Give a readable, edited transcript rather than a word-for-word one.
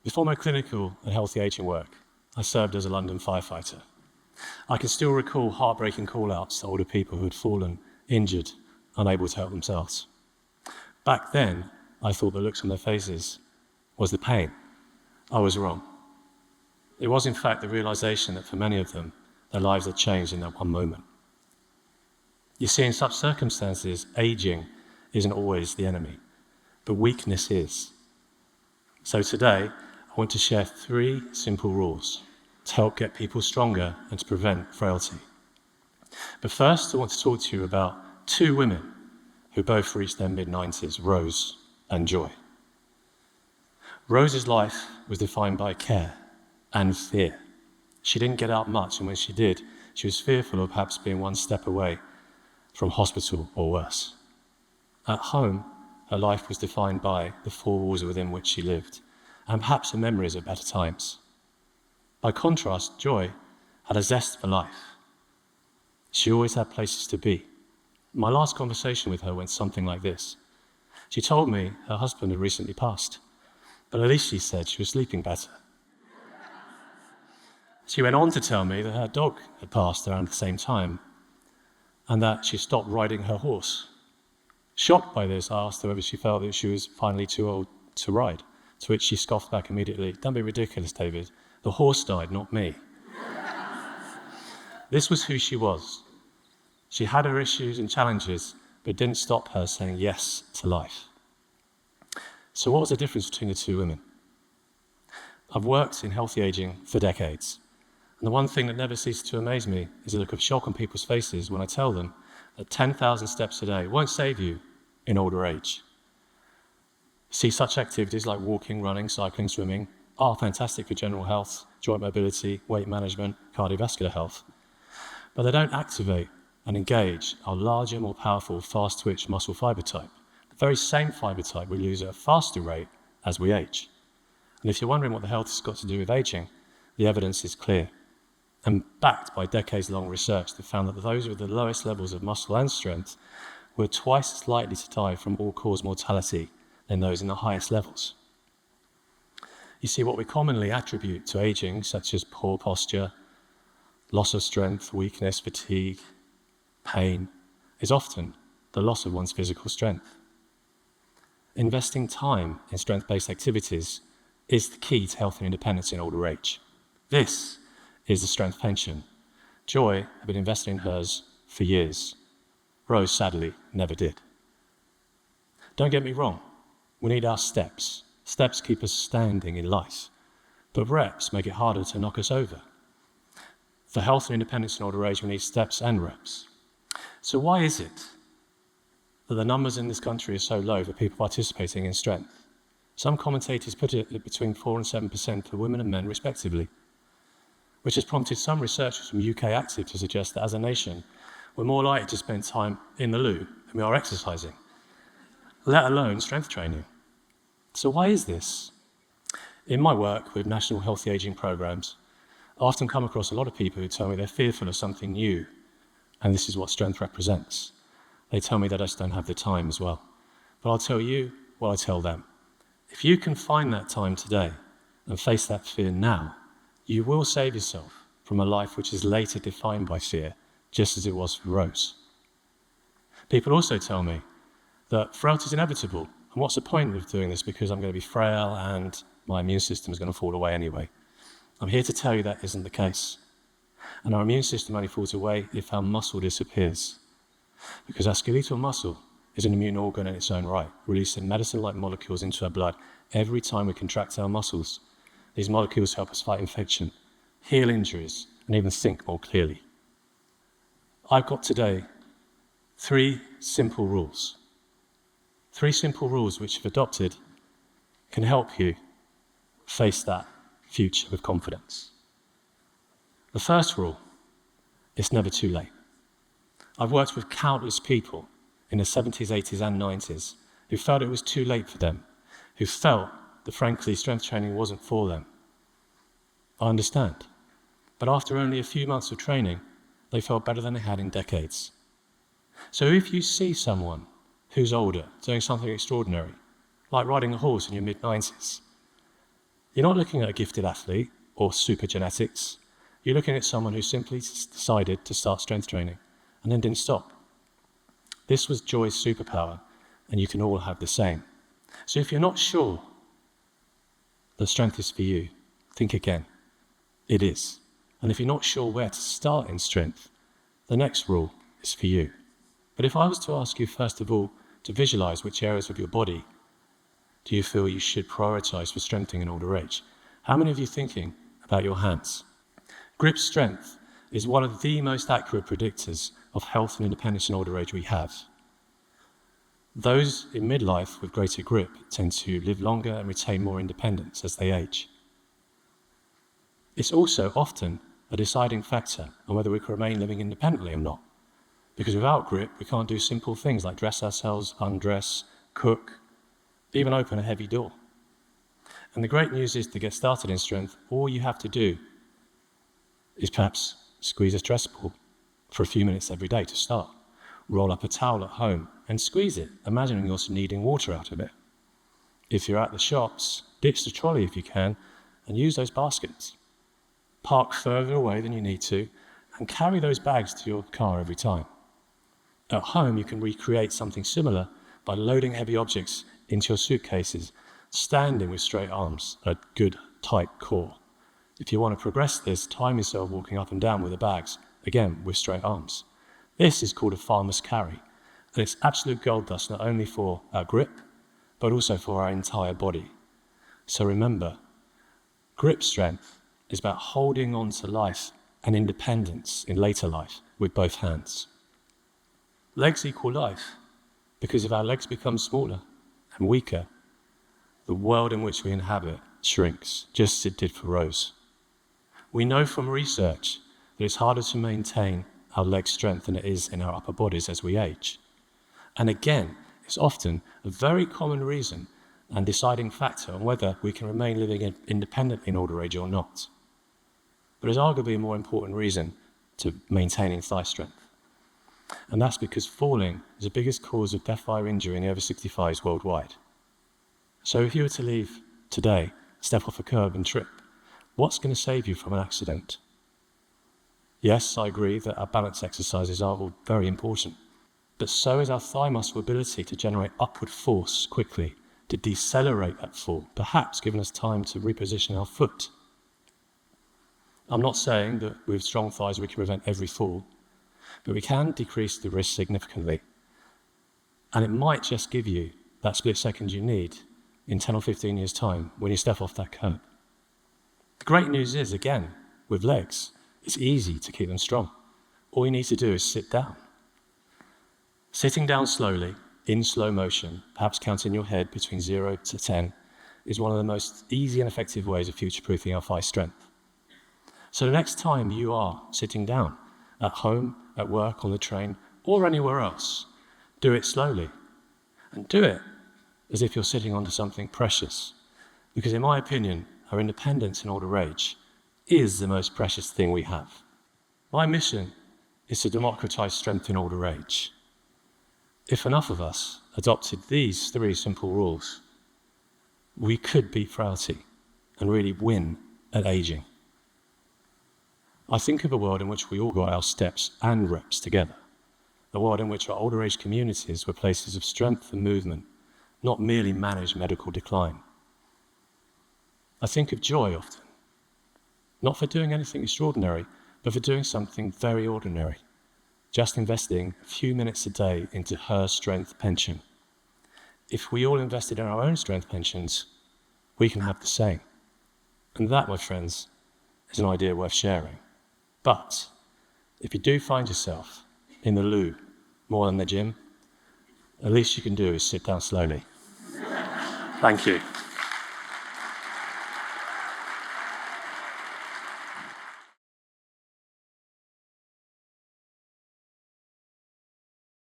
Before my clinical and healthy aging work, I served as a London firefighter. I can still recall heartbreaking call-outs to older people who had fallen, injured, unable to help themselves. Back then, I thought the looks on their faces was the pain. I was wrong. It was in fact the realization that for many of them, their lives had changed in that one moment. You see, in such circumstances, aging isn't always the enemy, but weakness is. So today, I want to share 3 simple rules to help get people stronger and to prevent frailty. But first, I want to talk to you about 2 women who both reached their mid-90s, Rose and Joy. Rose's life was defined by care and fear. She didn't get out much, and when she did, she was fearful of perhaps being one step away from hospital or worse. At home, her life was defined by the 4 walls within which she lived, and perhaps her memories of better times. By contrast, Joy had a zest for life. She always had places to be. My last conversation with her went something like this. She told me her husband had recently passed, but at least she said she was sleeping better. She went on to tell me that her dog had passed around the same time, and that she stopped riding her horse. Shocked by this, I asked her whether she felt that she was finally too old to ride, to which she scoffed back immediately, "Don't be ridiculous, David. The horse died, not me." This was who she was. She had her issues and challenges, but didn't stop her saying yes to life. So what was the difference between the 2 women? I've worked in healthy aging for decades, and the one thing that never ceases to amaze me is the look of shock on people's faces when I tell them that 10,000 steps a day won't save you in older age. See, such activities like walking, running, cycling, swimming are fantastic for general health, joint mobility, weight management, cardiovascular health, but they don't activate and engage our larger, more powerful, fast-twitch muscle fiber type, the very same fiber type we lose at a faster rate as we age. And if you're wondering what the health has got to do with aging, the evidence is clear. And backed by decades-long research that found that those with the lowest levels of muscle and strength were twice as likely to die from all-cause mortality than those in the highest levels. You see, what we commonly attribute to aging, such as poor posture, loss of strength, weakness, fatigue, pain, is often the loss of one's physical strength. Investing time in strength-based activities is the key to health and independence in older age. This is the strength pension. Joy had been investing in hers for years. Rose, sadly, never did. Don't get me wrong, we need our steps. Steps keep us standing in life, but reps make it harder to knock us over. For health and independence in older age, we need steps and reps. So why is it that the numbers in this country are so low for people participating in strength? Some commentators put it at between 4 and 7% for women and men respectively, which has prompted some researchers from UK Active to suggest that as a nation, we're more likely to spend time in the loo than we are exercising, let alone strength training. So why is this? In my work with national healthy aging programs, I often come across a lot of people who tell me they're fearful of something new, and this is what strength represents. They tell me that I just don't have the time as well. But I'll tell you what I tell them. If you can find that time today and face that fear now, you will save yourself from a life which is later defined by fear, just as it was for Rose. People also tell me that frailty is inevitable, and what's the point of doing this because I'm going to be frail and my immune system is going to fall away anyway. I'm here to tell you that isn't the case. And our immune system only falls away if our muscle disappears. Because our skeletal muscle is an immune organ in its own right, releasing medicine-like molecules into our blood every time we contract our muscles. These molecules help us fight infection, heal injuries, and even think more clearly. I've got today 3 simple rules. 3 simple rules which, if adopted, can help you face that future with confidence. The first rule, it's never too late. I've worked with countless people in the 70s, 80s and 90s who felt it was too late for them, who felt that frankly strength training wasn't for them. I understand. But after only a few months of training, they felt better than they had in decades. So if you see someone who's older doing something extraordinary, like riding a horse in your mid-90s, You're not looking at a gifted athlete or super genetics. You're looking at someone who simply decided to start strength training and then didn't stop. This was Joy's superpower, and you can all have the same. So if you're not sure the strength is for you, think again. It is. And if you're not sure where to start in strength, the next rule is for you. But if I was to ask you, first of all, to visualize which areas of your body do you feel you should prioritize for strengthening in older age, how many of you are thinking about your hands? Grip strength is one of the most accurate predictors of health and independence in older age we have. Those in midlife with greater grip tend to live longer and retain more independence as they age. It's also often a deciding factor on whether we can remain living independently or not. Because without grip, we can't do simple things like dress ourselves, undress, cook, even open a heavy door. And the great news is, to get started in strength, all you have to do is perhaps squeeze a stress ball for a few minutes every day to start. Roll up a towel at home and squeeze it, imagining you're needing water out of it. If you're at the shops, ditch the trolley if you can, and use those baskets. Park further away than you need to, and carry those bags to your car every time. At home, you can recreate something similar by loading heavy objects into your suitcases, standing with straight arms, a good, tight core. If you want to progress this, time yourself walking up and down with the bags, again, with straight arms. This is called a farmer's carry, and it's absolute gold dust not only for our grip, but also for our entire body. So remember, grip strength is about holding on to life and independence in later life with both hands. Legs equal life, because if our legs become smaller and weaker, the world in which we inhabit shrinks, just as it did for Rose. We know from research that it's harder to maintain our leg strength than it is in our upper bodies as we age. And again, it's often a very common reason and deciding factor on whether we can remain living independently in older age or not. But it's arguably a more important reason to maintaining thigh strength. And that's because falling is the biggest cause of death by injury in the over 65s worldwide. So if you were to leave today, step off a curb and trip, what's going to save you from an accident? Yes, I agree that our balance exercises are all very important, but so is our thigh muscle ability to generate upward force quickly, to decelerate that fall, perhaps giving us time to reposition our foot. I'm not saying that with strong thighs we can prevent every fall, but we can decrease the risk significantly. And it might just give you that split second you need in 10 or 15 years' time when you step off that curb. The great news is, again, with legs, it's easy to keep them strong. All you need to do is sit down. Sitting down slowly, in slow motion, perhaps counting your head between 0 to 10, is one of the most easy and effective ways of future-proofing our thigh strength. So the next time you are sitting down, at home, at work, on the train, or anywhere else, do it slowly. And do it as if you're sitting onto something precious. Because in my opinion, our independence in older age is the most precious thing we have. My mission is to democratize strength in older age. If enough of us adopted these 3 simple rules, we could beat frailty and really win at aging. I think of a world in which we all got our steps and reps together. A world in which our older age communities were places of strength and movement, not merely managed medical decline. I think of Joy often, not for doing anything extraordinary, but for doing something very ordinary, just investing a few minutes a day into her strength pension. If we all invested in our own strength pensions, we can have the same. And that, my friends, is an idea worth sharing. But if you do find yourself in the loo more than the gym, the least you can do is sit down slowly. Thank you.